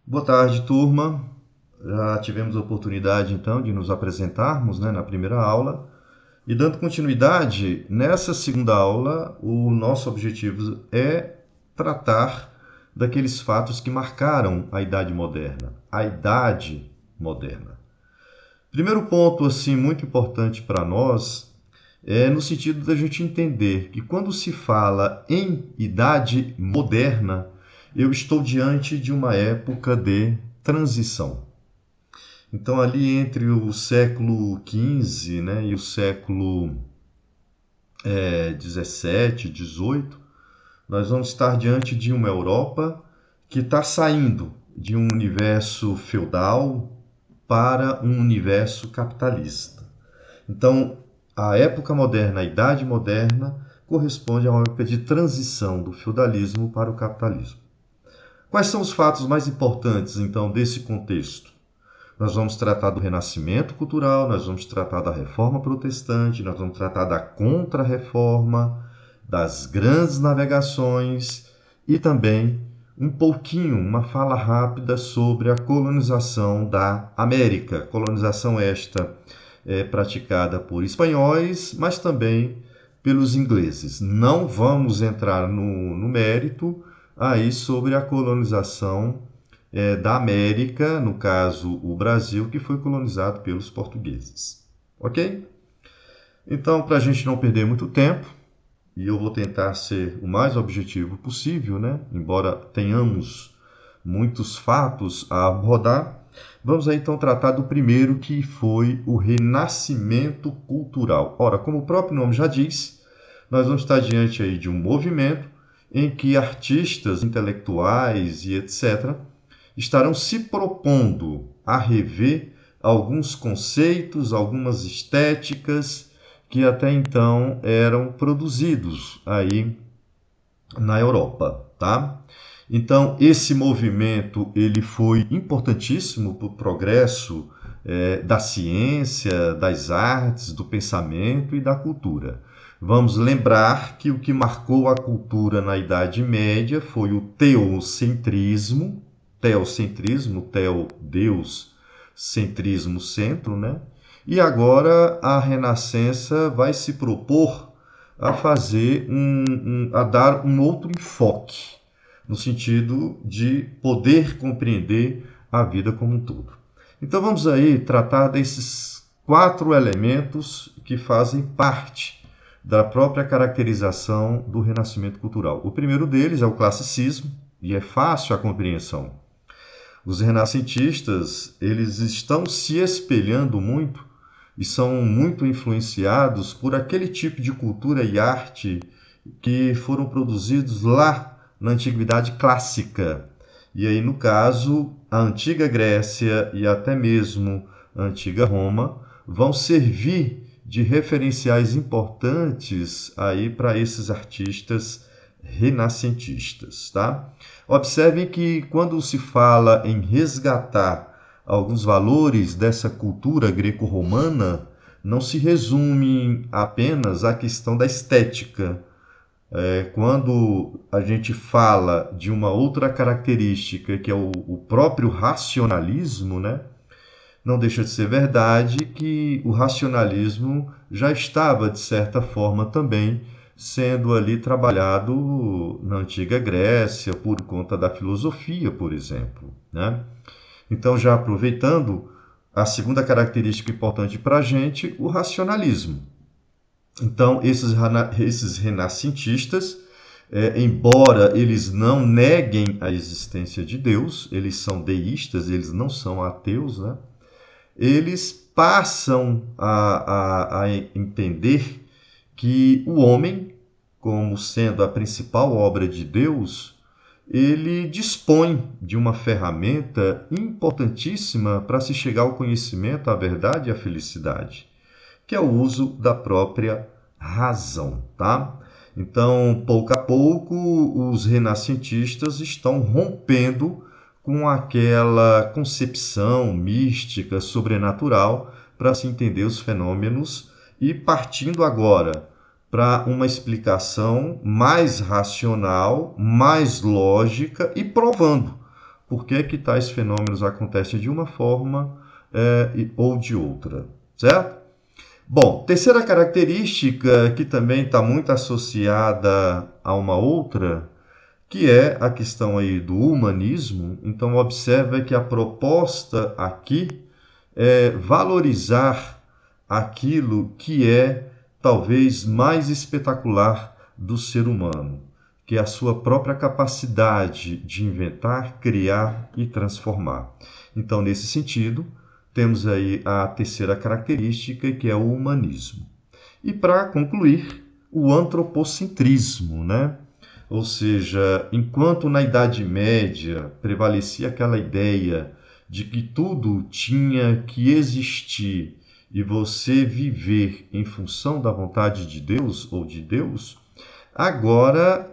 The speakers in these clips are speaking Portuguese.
Boa tarde, turma. Já tivemos a oportunidade, então, de nos apresentarmos, né, na primeira aula. E dando continuidade, nessa segunda aula, o nosso objetivo é tratar daqueles fatos que marcaram a Idade Moderna. A Idade Moderna. Primeiro ponto, assim, muito importante para nós é no sentido da gente entender que quando se fala em Idade Moderna, eu estou diante de uma época de transição. Então, ali entre o século XV, né, e o século XVII, XVIII, nós vamos estar diante de uma Europa que está saindo de um universo feudal para um universo capitalista. Então, a época moderna, a Idade Moderna, corresponde a uma época de transição do feudalismo para o capitalismo. Quais são os fatos mais importantes, então, desse contexto? Nós vamos tratar do renascimento cultural, nós vamos tratar da reforma protestante, nós vamos tratar da contra-reforma, das grandes navegações e também um pouquinho, uma fala rápida sobre a colonização da América. Colonização esta praticada por espanhóis, mas também pelos ingleses. Não vamos entrar no mérito aí sobre a colonização da América, no caso o Brasil, que foi colonizado pelos portugueses. Ok? Então, para a gente não perder muito tempo, e eu vou tentar ser o mais objetivo possível, né? Embora tenhamos muitos fatos a abordar, vamos aí então tratar do primeiro, que foi o renascimento cultural. Ora, como o próprio nome já diz, nós vamos estar diante aí de um movimento em que artistas, intelectuais e etc. estarão se propondo a rever alguns conceitos, algumas estéticas que até então eram produzidos aí na Europa, tá? Então, esse movimento ele foi importantíssimo para o progresso da ciência, das artes, do pensamento e da cultura. Vamos lembrar que o que marcou a cultura na Idade Média foi o teocentrismo, teo, Deus, centrismo, centro, né? E agora a Renascença vai se propor a fazer a dar um outro enfoque, no sentido de poder compreender a vida como um todo. Então vamos aí tratar desses 4 elementos que fazem parte da própria caracterização do renascimento cultural. O primeiro deles é o classicismo, e é fácil a compreensão. Os renascentistas, eles estão se espelhando muito e são muito influenciados por aquele tipo de cultura e arte que foram produzidos lá na Antiguidade Clássica. E aí, no caso, a Antiga Grécia e até mesmo a Antiga Roma vão servir de referenciais importantes aí para esses artistas renascentistas, tá? Observem que quando se fala em resgatar alguns valores dessa cultura greco-romana, não se resume apenas à questão da estética. Quando a gente fala de uma outra característica, que é o próprio racionalismo, né? Não deixa de ser verdade que o racionalismo já estava, de certa forma, também sendo ali trabalhado na Antiga Grécia por conta da filosofia, por exemplo, né? Então, já aproveitando, a segunda característica importante para a gente, o racionalismo. Então, esses renascentistas, embora eles não neguem a existência de Deus, eles são deístas, eles não são ateus, né? Eles passam a entender que o homem, como sendo a principal obra de Deus, ele dispõe de uma ferramenta importantíssima para se chegar ao conhecimento, à verdade e à felicidade, que é o uso da própria razão, tá? Então, pouco a pouco, os renascentistas estão rompendo com aquela concepção mística, sobrenatural, para se entender os fenômenos, e partindo agora para uma explicação mais racional, mais lógica e provando por que tais fenômenos acontecem de uma forma ou de outra, certo? Bom, terceira característica que também está muito associada a uma outra, que é a questão aí do humanismo. Então, observa que a proposta aqui é valorizar aquilo que é talvez mais espetacular do ser humano, que é a sua própria capacidade de inventar, criar e transformar. Então, nesse sentido, temos aí a terceira característica, que é o humanismo. E para concluir, o antropocentrismo, né? Ou seja, enquanto na Idade Média prevalecia aquela ideia de que tudo tinha que existir e você viver em função da vontade de Deus ou de Deus, agora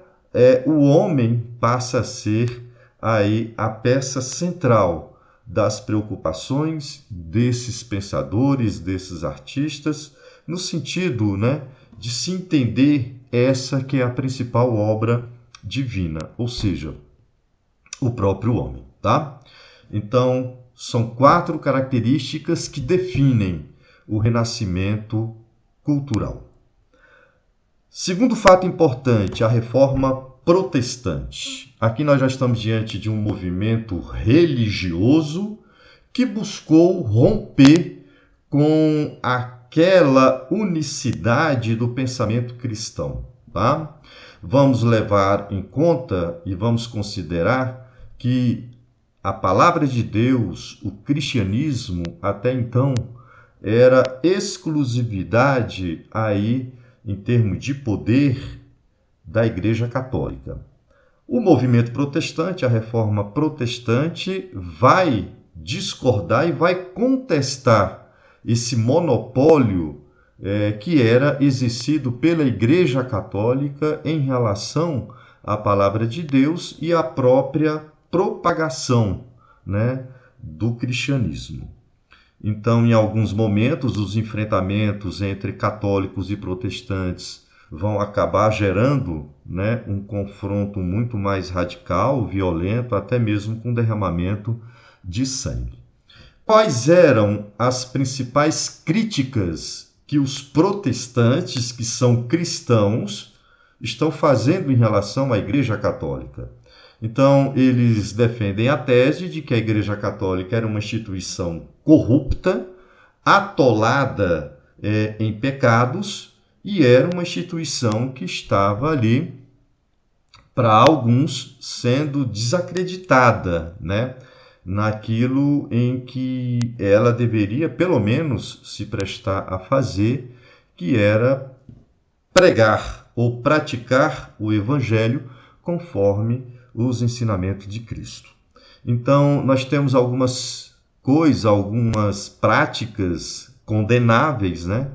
o homem passa a ser aí a peça central das preocupações desses pensadores, desses artistas, no sentido, né, de se entender essa que é a principal obra divina, ou seja, o próprio homem, tá? Então, são 4 características que definem o renascimento cultural. Segundo fato importante, a reforma protestante. Aqui nós já estamos diante de um movimento religioso que buscou romper com aquela unicidade do pensamento cristão, tá? Vamos levar em conta e vamos considerar que a palavra de Deus, o cristianismo, até então, era exclusividade aí, em termos de poder, da Igreja Católica. O movimento protestante, a reforma protestante, vai discordar e vai contestar esse monopólio que era exercido pela Igreja Católica em relação à palavra de Deus e à própria propagação, né, do cristianismo. Então, em alguns momentos, os enfrentamentos entre católicos e protestantes vão acabar gerando, né, um confronto muito mais radical, violento, até mesmo com derramamento de sangue. Quais eram as principais críticas que os protestantes, que são cristãos, estão fazendo em relação à Igreja Católica? Então, eles defendem a tese de que a Igreja Católica era uma instituição corrupta, atolada em pecados, e era uma instituição que estava ali, para alguns, sendo desacreditada, né, naquilo em que ela deveria, pelo menos, se prestar a fazer, que era pregar ou praticar o Evangelho conforme os ensinamentos de Cristo. Então, nós temos algumas coisas, algumas práticas condenáveis, né,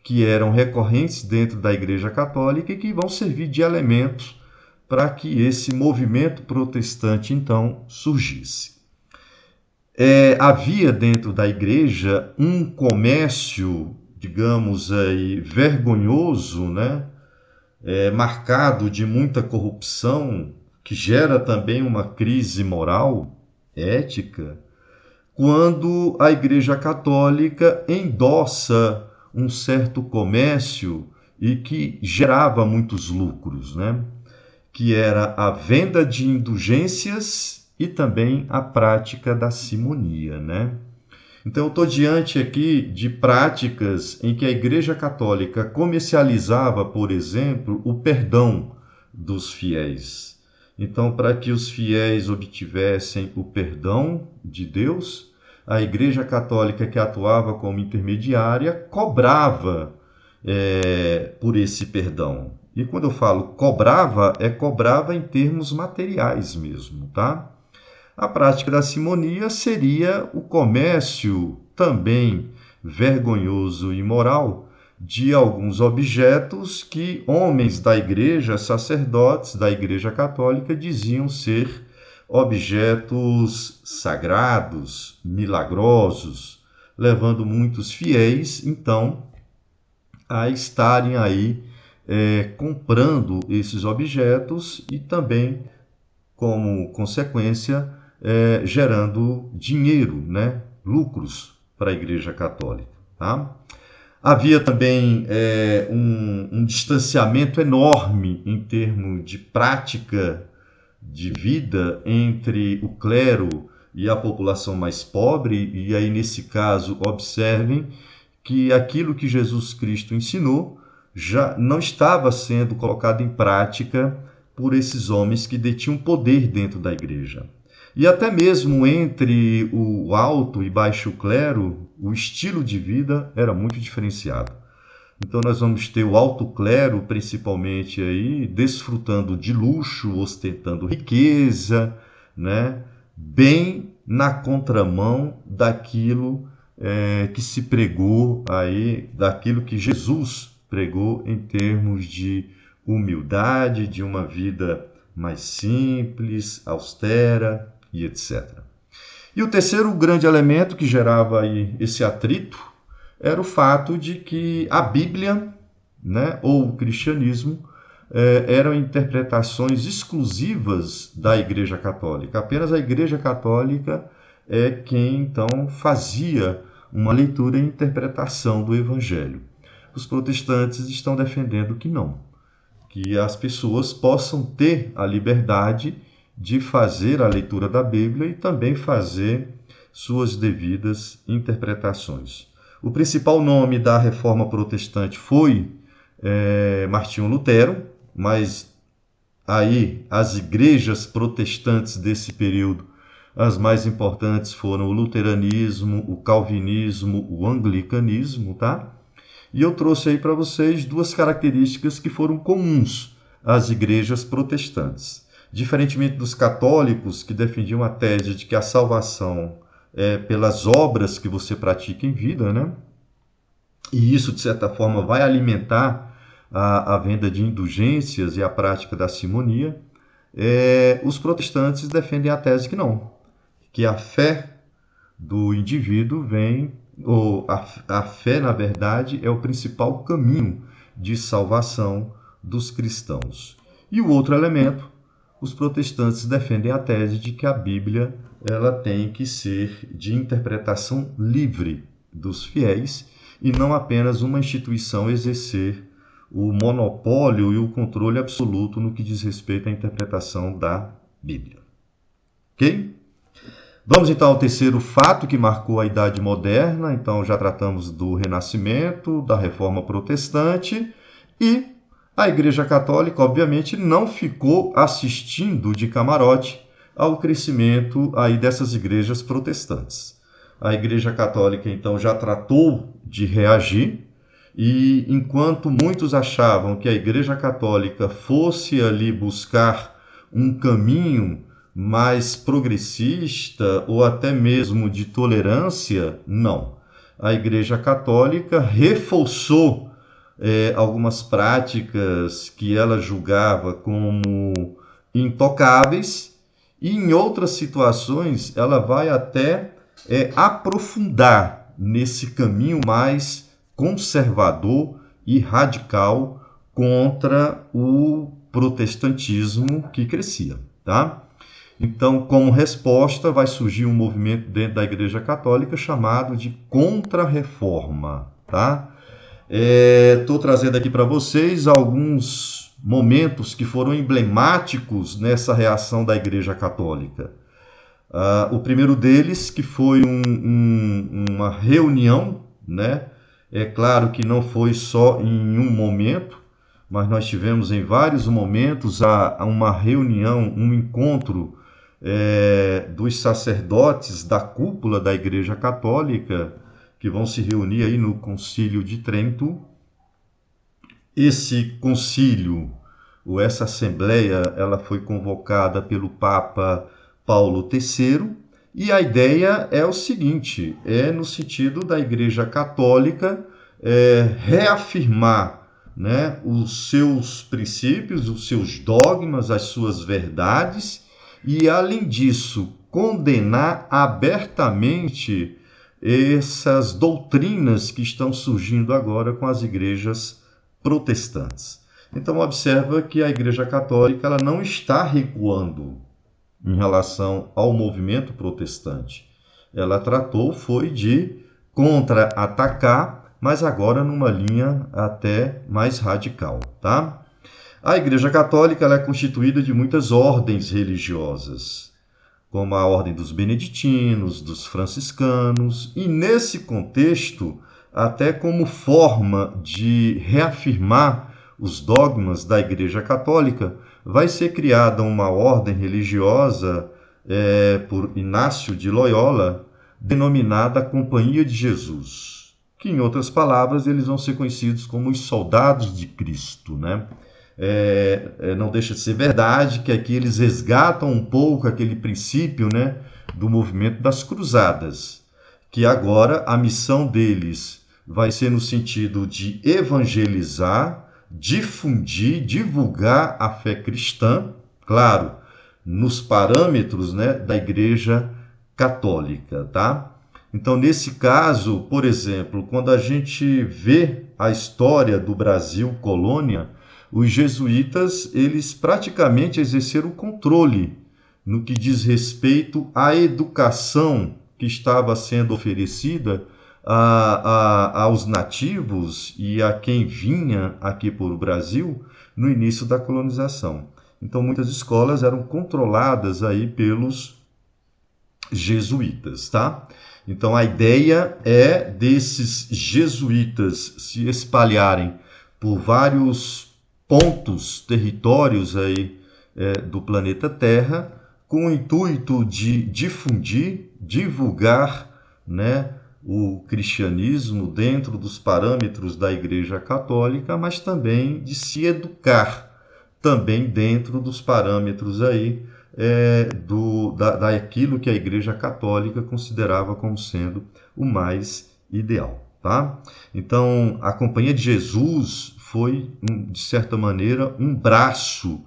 que eram recorrentes dentro da Igreja Católica e que vão servir de elementos para que esse movimento protestante, então, surgisse. Havia dentro da Igreja um comércio, digamos aí, vergonhoso, né, marcado de muita corrupção, que gera também uma crise moral, ética, quando a Igreja Católica endossa um certo comércio e que gerava muitos lucros, né? Que era a venda de indulgências e também a prática da simonia, né? Então, eu estou diante aqui de práticas em que a Igreja Católica comercializava, por exemplo, o perdão dos fiéis. Então, para que os fiéis obtivessem o perdão de Deus, a Igreja Católica, que atuava como intermediária, cobrava por esse perdão. E quando eu falo cobrava, cobrava em termos materiais mesmo, tá? A prática da simonia seria o comércio também vergonhoso e imoral de alguns objetos que homens da igreja, sacerdotes da Igreja Católica, diziam ser objetos sagrados, milagrosos, levando muitos fiéis, então, a estarem aí comprando esses objetos e também, como consequência, gerando dinheiro, né? Lucros para a Igreja Católica. Tá? Havia também um distanciamento enorme em termos de prática de vida entre o clero e a população mais pobre, e aí nesse caso observem que aquilo que Jesus Cristo ensinou já não estava sendo colocado em prática por esses homens que detinham poder dentro da igreja. E até mesmo entre o alto e baixo clero, o estilo de vida era muito diferenciado. Então nós vamos ter o alto clero, principalmente aí, desfrutando de luxo, ostentando riqueza, né? Bem na contramão daquilo que se pregou aí, daquilo que Jesus pregou em termos de humildade, de uma vida mais simples, austera e etc. E o terceiro grande elemento que gerava aí esse atrito era o fato de que a Bíblia, né, ou o cristianismo, eram interpretações exclusivas da Igreja Católica. Apenas a Igreja Católica é quem, então, fazia uma leitura e interpretação do Evangelho. Os protestantes estão defendendo que não, que as pessoas possam ter a liberdade de fazer a leitura da Bíblia e também fazer suas devidas interpretações. O principal nome da reforma protestante foi Martinho Lutero, mas aí as igrejas protestantes desse período, as mais importantes foram o luteranismo, o calvinismo, o anglicanismo, tá? E eu trouxe aí para vocês duas características que foram comuns às igrejas protestantes. Diferentemente dos católicos, que defendiam a tese de que a salvação é pelas obras que você pratica em vida, né? E isso, de certa forma, vai alimentar a venda de indulgências e a prática da simonia. Os protestantes defendem a tese que não, que a fé do indivíduo vem, ou a fé, na verdade, é o principal caminho de salvação dos cristãos. E o outro elemento, os protestantes defendem a tese de que a Bíblia ela tem que ser de interpretação livre dos fiéis e não apenas uma instituição exercer o monopólio e o controle absoluto no que diz respeito à interpretação da Bíblia. Ok? Vamos então ao terceiro fato que marcou a Idade Moderna. Então já tratamos do Renascimento, da Reforma Protestante e a Igreja Católica, obviamente, não ficou assistindo de camarote ao crescimento aí dessas igrejas protestantes. A Igreja Católica, então, já tratou de reagir e enquanto muitos achavam que a Igreja Católica fosse ali buscar um caminho mais progressista ou até mesmo de tolerância, não. A Igreja Católica reforçou algumas práticas que ela julgava como intocáveis e em outras situações ela vai até aprofundar nesse caminho mais conservador e radical contra o protestantismo que crescia, tá? Então, como resposta, vai surgir um movimento dentro da Igreja Católica chamado de Contra-Reforma, tá? Estou trazendo aqui para vocês alguns momentos que foram emblemáticos nessa reação da Igreja Católica. O primeiro deles, que foi uma reunião, né? É claro que não foi só em um momento, mas nós tivemos em vários momentos uma reunião, um encontro dos sacerdotes da cúpula da Igreja Católica, que vão se reunir aí no Concílio de Trento. Esse concílio, ou essa assembleia, ela foi convocada pelo Papa Paulo III, e a ideia é o seguinte, no sentido da Igreja Católica reafirmar, né, os seus princípios, os seus dogmas, as suas verdades, e, além disso, condenar abertamente essas doutrinas que estão surgindo agora com as igrejas protestantes. Então, observa que a Igreja Católica ela não está recuando em relação ao movimento protestante. Ela tratou foi de contra-atacar, mas agora numa linha até mais radical, tá? A Igreja Católica ela é constituída de muitas ordens religiosas, como a ordem dos beneditinos, dos franciscanos, e nesse contexto, até como forma de reafirmar os dogmas da Igreja Católica, vai ser criada uma ordem religiosa por Inácio de Loyola, denominada Companhia de Jesus, que, em outras palavras, eles vão ser conhecidos como os soldados de Cristo, né? Não deixa de ser verdade que aqui eles resgatam um pouco aquele princípio, né, do movimento das cruzadas, que agora a missão deles vai ser no sentido de evangelizar, difundir, divulgar a fé cristã, claro, nos parâmetros, né, da Igreja Católica, tá? Então, nesse caso, por exemplo, quando a gente vê a história do Brasil colônia, os jesuítas, eles praticamente exerceram o controle no que diz respeito à educação que estava sendo oferecida aos nativos e a quem vinha aqui para o Brasil no início da colonização. Então, muitas escolas eram controladas aí pelos jesuítas, tá? Então, a ideia é desses jesuítas se espalharem por vários pontos, territórios aí do planeta Terra, com o intuito de difundir, divulgar, né, o cristianismo dentro dos parâmetros da Igreja Católica, mas também de se educar também dentro dos parâmetros aí daquilo que a Igreja Católica considerava como sendo o mais ideal, tá? Então, a Companhia de Jesus foi, de certa maneira, um braço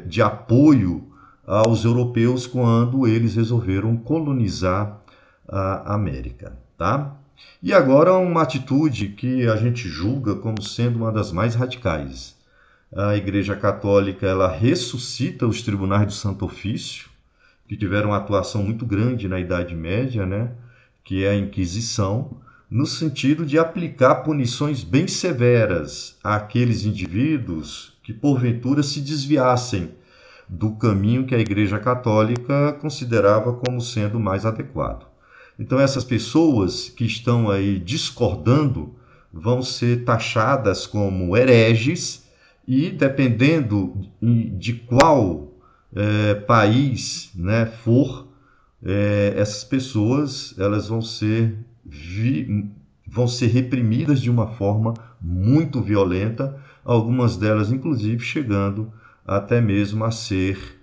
de apoio aos europeus quando eles resolveram colonizar a América, tá? E agora uma atitude que a gente julga como sendo uma das mais radicais. A Igreja Católica ela ressuscita os tribunais do Santo Ofício, que tiveram uma atuação muito grande na Idade Média, né? Que é a Inquisição, no sentido de aplicar punições bem severas àqueles indivíduos que porventura se desviassem do caminho que a Igreja Católica considerava como sendo mais adequado. Então essas pessoas que estão aí discordando vão ser taxadas como hereges e, dependendo de qual país, né, for, essas pessoas elas vão ser reprimidas de uma forma muito violenta, algumas delas inclusive chegando até mesmo a ser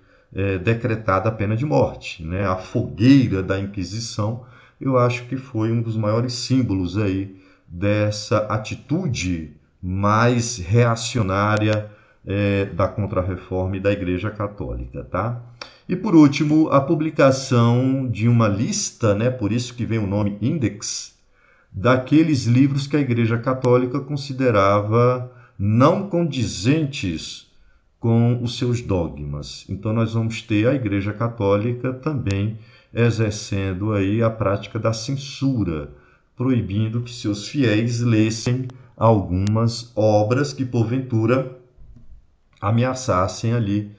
decretada a pena de morte, né? A fogueira da Inquisição, eu acho que foi um dos maiores símbolos aí dessa atitude mais reacionária da Contra-Reforma e da Igreja Católica, tá? E por último, a publicação de uma lista, né, por isso que vem o nome Index, daqueles livros que a Igreja Católica considerava não condizentes com os seus dogmas. Então nós vamos ter a Igreja Católica também exercendo aí a prática da censura, proibindo que seus fiéis lessem algumas obras que porventura ameaçassem ali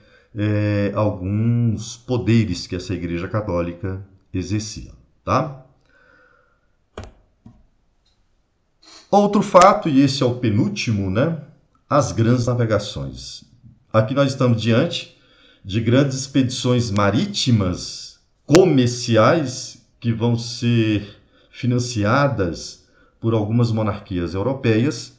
alguns poderes que essa Igreja Católica exercia, tá? Outro fato, e esse é o penúltimo, né? As grandes navegações. Aqui nós estamos diante de grandes expedições marítimas comerciais que vão ser financiadas por algumas monarquias europeias,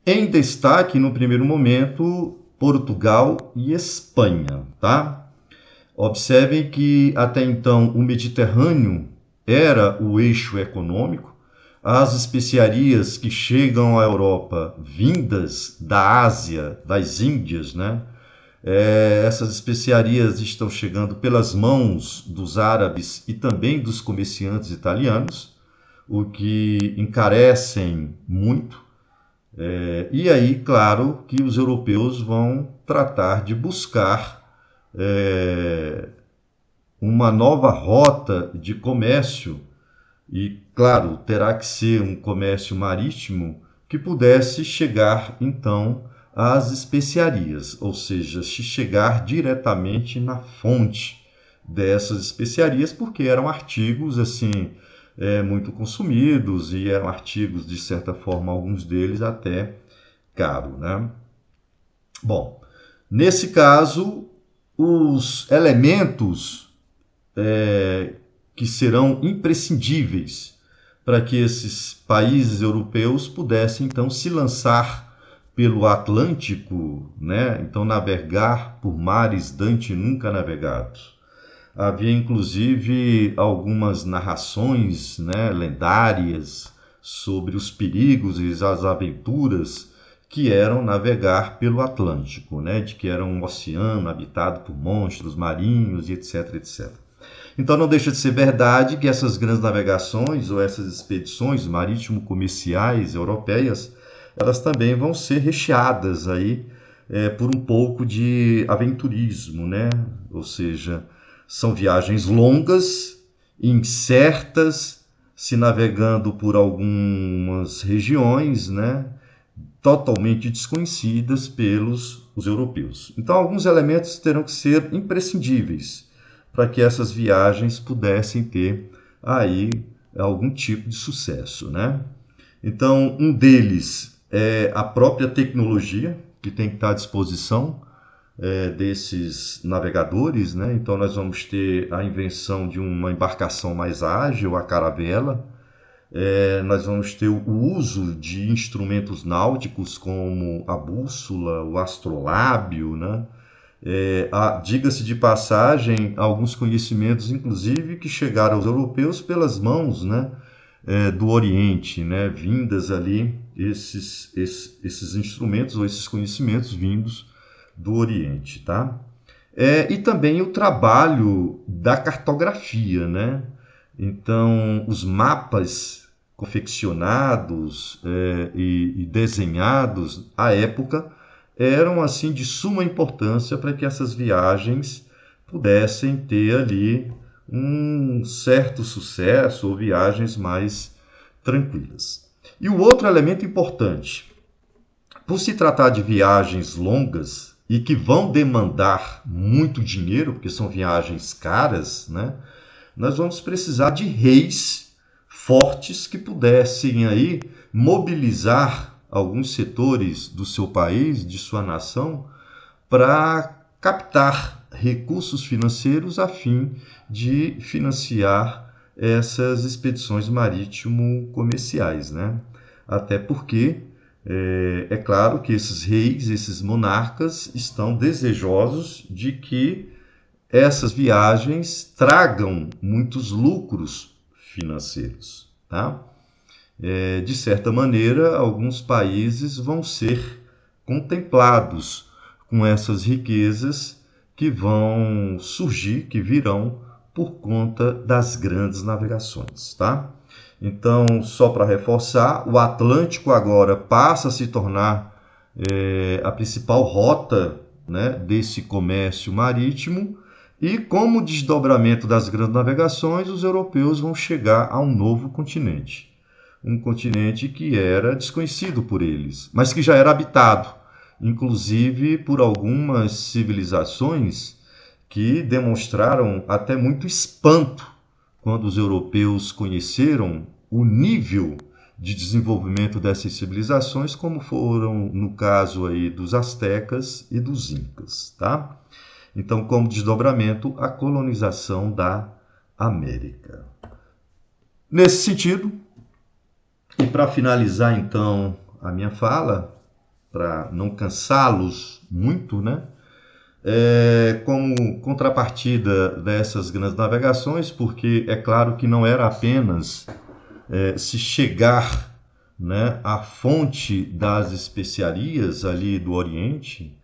em destaque, no primeiro momento, Portugal e Espanha, tá? Observem que até então o Mediterrâneo era o eixo econômico, as especiarias que chegam à Europa vindas da Ásia, das Índias, né? Essas especiarias estão chegando pelas mãos dos árabes e também dos comerciantes italianos, o que encarecem muito. E aí, claro, que os europeus vão tratar de buscar uma nova rota de comércio e, claro, terá que ser um comércio marítimo que pudesse chegar, então, às especiarias, ou seja, se chegar diretamente na fonte dessas especiarias, porque eram artigos, assim, muito consumidos e eram artigos, de certa forma, alguns deles até caro, né? Bom, nesse caso, os elementos que serão imprescindíveis para que esses países europeus pudessem então se lançar pelo Atlântico, né? Então navegar por mares dante nunca navegados. Havia inclusive algumas narrações, né, lendárias sobre os perigos e as aventuras que eram navegar pelo Atlântico, né, de que era um oceano habitado por monstros marinhos e etc, etc. Então não deixa de ser verdade que essas grandes navegações ou essas expedições marítimo-comerciais europeias, elas também vão ser recheadas aí por um pouco de aventurismo, né? Ou seja, são viagens longas, incertas, se navegando por algumas regiões, né? Totalmente desconhecidas pelos os europeus. Então alguns elementos terão que ser imprescindíveis para que essas viagens pudessem ter aí algum tipo de sucesso, né? Então, um deles é a própria tecnologia que tem que estar à disposição desses navegadores, né? Então, nós vamos ter a invenção de uma embarcação mais ágil, a caravela. Nós vamos ter o uso de instrumentos náuticos como a bússola, o astrolábio, né? Diga-se de passagem, alguns conhecimentos, inclusive, que chegaram aos europeus pelas mãos, né, do Oriente, né, vindas ali esses instrumentos ou esses conhecimentos vindos do Oriente, tá? E também o trabalho da cartografia, né? Então, os mapas confeccionados e desenhados à época eram assim de suma importância para que essas viagens pudessem ter ali um certo sucesso ou viagens mais tranquilas. E o outro elemento importante, por se tratar de viagens longas e que vão demandar muito dinheiro, porque são viagens caras, né? Nós vamos precisar de reis fortes que pudessem aí mobilizar alguns setores do seu país, de sua nação, para captar recursos financeiros a fim de financiar essas expedições marítimo-comerciais, né? Até porque é claro que esses reis, esses monarcas estão desejosos de que essas viagens tragam muitos lucros financeiros, tá? De certa maneira, alguns países vão ser contemplados com essas riquezas que vão surgir, que virão por conta das grandes navegações, tá? Então, só para reforçar, o Atlântico agora passa a se tornar a principal rota, né, desse comércio marítimo e, como desdobramento das grandes navegações, os europeus vão chegar a um novo continente. Um continente que era desconhecido por eles, mas que já era habitado, inclusive por algumas civilizações que demonstraram até muito espanto quando os europeus conheceram o nível de desenvolvimento dessas civilizações, como foram no caso aí dos astecas e dos incas, tá? Então, como desdobramento, a colonização da América. Nesse sentido, e para finalizar então a minha fala, para não cansá-los muito, né? Como contrapartida dessas grandes navegações, porque é claro que não era apenas se chegar, né, à fonte das especiarias ali do Oriente,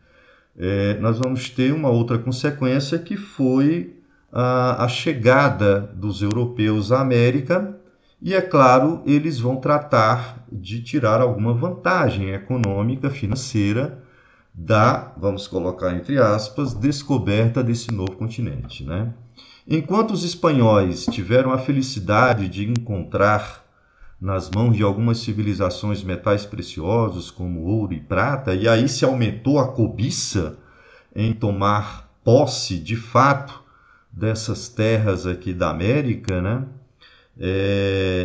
nós vamos ter uma outra consequência que foi a chegada dos europeus à América e, é claro, eles vão tratar de tirar alguma vantagem econômica, financeira, vamos colocar entre aspas, descoberta desse novo continente, né? Enquanto os espanhóis tiveram a felicidade de encontrar nas mãos de algumas civilizações metais preciosos como ouro e prata, e aí se aumentou a cobiça em tomar posse de fato dessas terras aqui da América, né?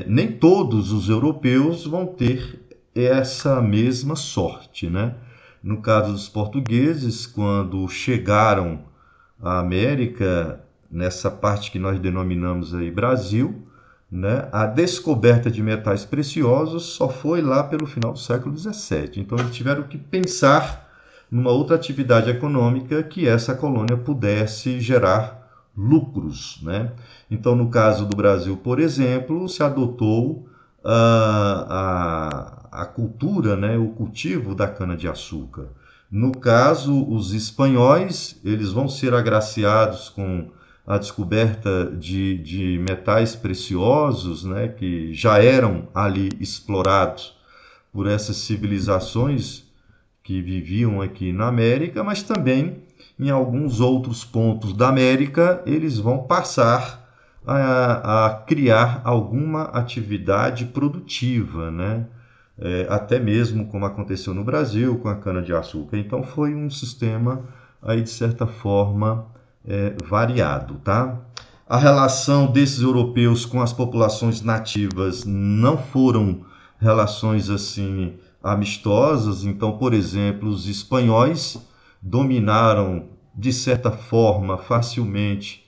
Nem todos os europeus vão ter essa mesma sorte, né? No caso dos portugueses, quando chegaram à América, nessa parte que nós denominamos aí Brasil, né, a descoberta de metais preciosos só foi lá pelo final do século XVII. Então, eles tiveram que pensar numa outra atividade econômica que essa colônia pudesse gerar lucros, né? Então, no caso do Brasil, por exemplo, se adotou a cultura, né, o cultivo da cana-de-açúcar. No caso, os espanhóis, eles vão ser agraciados com a descoberta de metais preciosos, né, que já eram ali explorados por essas civilizações que viviam aqui na América, mas também em alguns outros pontos da América eles vão passar a criar alguma atividade produtiva, né? Até mesmo como aconteceu no Brasil com a cana-de-açúcar. Então foi um sistema aí de certa forma variado, tá? A relação desses europeus com as populações nativas não foram relações assim amistosas. Então, por exemplo, os espanhóis dominaram de certa forma facilmente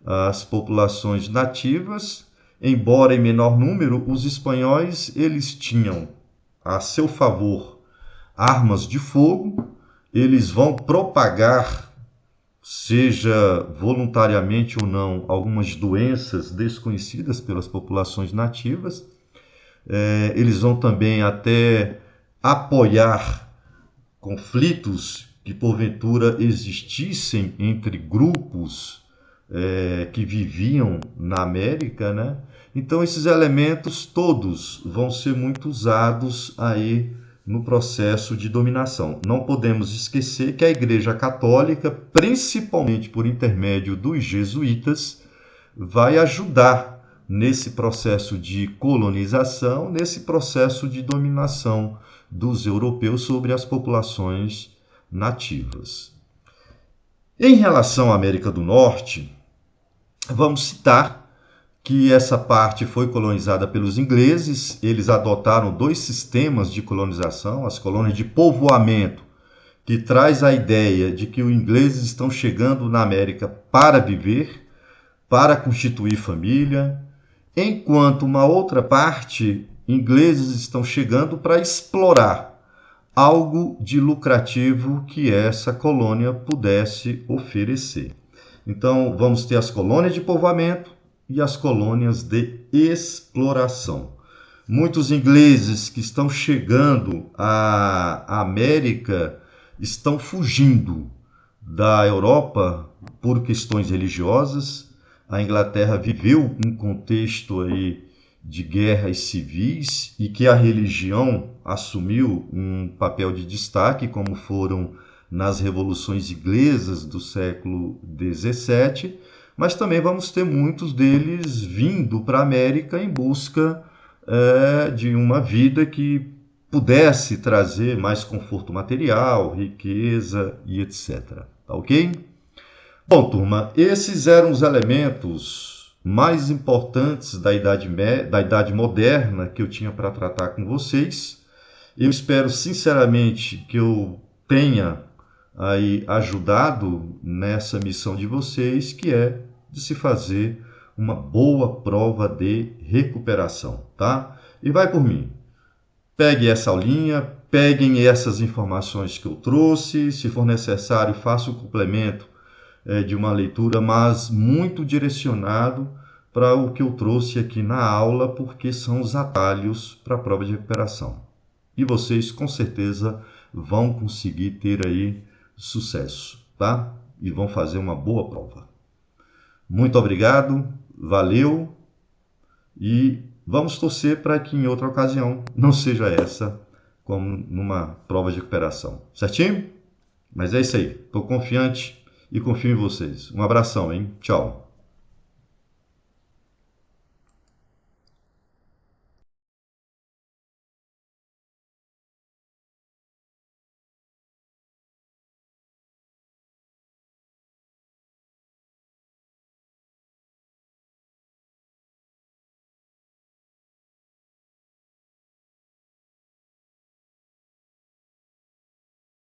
as populações nativas, embora em menor número. Os espanhóis eles tinham a seu favor armas de fogo, eles vão propagar, seja voluntariamente ou não, algumas doenças desconhecidas pelas populações nativas. Eles vão também até apoiar conflitos que porventura existissem entre grupos que viviam na América, né? Então esses elementos todos vão ser muito usados aí no processo de dominação. Não podemos esquecer que a Igreja Católica, principalmente por intermédio dos jesuítas, vai ajudar nesse processo de colonização, nesse processo de dominação dos europeus sobre as populações nativas. Em relação à América do Norte, vamos citar que essa parte foi colonizada pelos ingleses. Eles adotaram dois sistemas de colonização, as colônias de povoamento, que traz a ideia de que os ingleses estão chegando na América para viver, para constituir família, enquanto uma outra parte, ingleses estão chegando para explorar algo de lucrativo que essa colônia pudesse oferecer. Então, vamos ter as colônias de povoamento e as colônias de exploração. Muitos ingleses que estão chegando à América estão fugindo da Europa por questões religiosas. A Inglaterra viveu um contexto aí de guerras civis e que a religião assumiu um papel de destaque, como foram nas revoluções inglesas do século XVII, mas também vamos ter muitos deles vindo para a América em busca de uma vida que pudesse trazer mais conforto material, riqueza e etc. Tá ok? Bom, turma, esses eram os elementos mais importantes da idade moderna que eu tinha para tratar com vocês. Eu espero sinceramente que eu tenha aí ajudado nessa missão de vocês, que é de se fazer uma boa prova de recuperação, tá? E vai por mim. Pegue essa aulinha, peguem essas informações que eu trouxe, se for necessário, faça o complemento de uma leitura, mas muito direcionado para o que eu trouxe aqui na aula, porque são os atalhos para a prova de recuperação. E vocês, com certeza, vão conseguir ter aí sucesso, tá? E vão fazer uma boa prova. Muito obrigado, valeu e vamos torcer para que em outra ocasião não seja essa como numa prova de recuperação. Certinho? Mas é isso aí. Estou confiante e confio em vocês. Um abração, hein? Tchau.